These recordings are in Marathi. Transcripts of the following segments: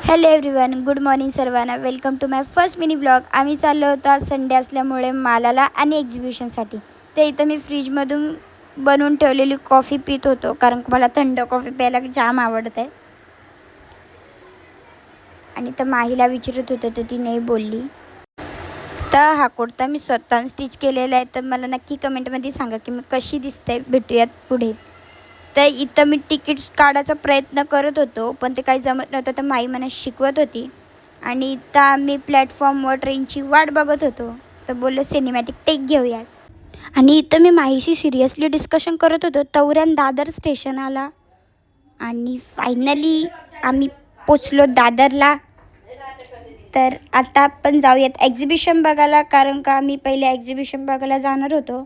हॅलो एव्हरीवन, गुड मॉर्निंग सर्वांना. Welcome to my first mini blog. आम्ही चाललो होतो संडे असल्यामुळे मालाला आणि एक्झिबिशनसाठी. ते इथं मी फ्रीजमधून बनवून ठेवलेली कॉफी पित होतो, कारण मला थंड कॉफी प्यायला जाम आवडत आहे. आणि तर माहीला विचारत होतो तर ती नाही बोलली. तर हा कुर्ता मी स्वतःहून स्टिच केलेला आहे. तर मला नक्की कमेंटमध्ये सांगा की मी कशी दिसते. भेटूयात पुढे. तर इथं मी तिकीट्स काढायचा प्रयत्न करत होतो, पण ते काही जमत नव्हतं. तर माई मला शिकवत होती आणि इथं आम्ही प्लॅटफॉर्मवर ट्रेनची वाट बघत होतो. तर बोललो सिनेमॅटिक टेक घेऊयात. आणि इथं मी माईशी सिरियसली डिस्कशन करत होतो. तवऱ्यान दादर स्टेशन आला आणि फायनली आम्ही पोचलो दादरला. तर आता आपण जाऊयात एक्झिबिशन बघायला, कारण का आम्ही पहिले एक्झिबिशन बघायला जाणार होतो.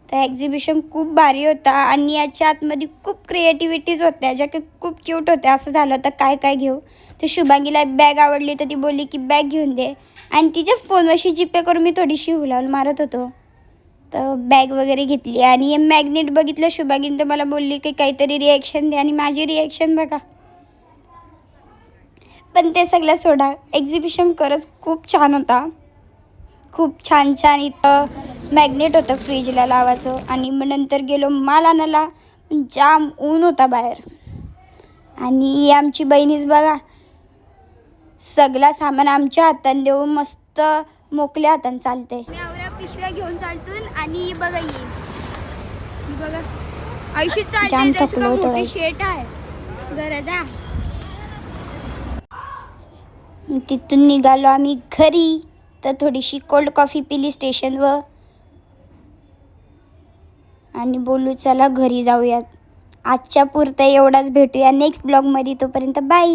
तर एक्झिबिशन खूप भारी होता आणि याच्या आतमध्ये खूप क्रिएटिव्हिटीज होत्या, ज्या की खूप क्यूट होत्या. असं झालं होतं काय काय घेऊ. तर शुभांगीला बॅग आवडली तर ती बोलली की बॅग घेऊन दे, आणि तिच्या फोनवरशी जीपे करून मी थोडीशी हुलाल मारत होतो. तर बॅग वगैरे घेतली आणि हे मॅग्नेट बघितलं शुभांगीने, तर मला बोलली की काहीतरी रिॲक्शन दे, आणि माझी रिॲक्शन बघा. पण ते सगळं सोडा, एक्झिबिशन खरंच खूप छान होता. खूप छान छान इथं मॅग्नेट होतं फ्रीजला लावायचं. आणि मग नंतर गेलो माल आणायला. जाम ऊन होता बाहेर. आणि आमची बहिणीच बघा, सगळा सामान आमच्या हाताने देऊन मस्त मोकल्या हाताने चालते. मी आवऱ्या पिशव्या घेऊन चालतून आणि बघा बघा आयुष्य चालते. त्याची मोठी शेट आहे गरजा. तिथून निघालो आम्ही घरी. तर थोडीशी कोल्ड कॉफी पिली स्टेशनवर आणि बोलू चला घरी जाऊयात. आजच्या पुरतं एवढाच. भेटूया नेक्स्ट ब्लॉगमध्ये. तोपर्यंत बाय.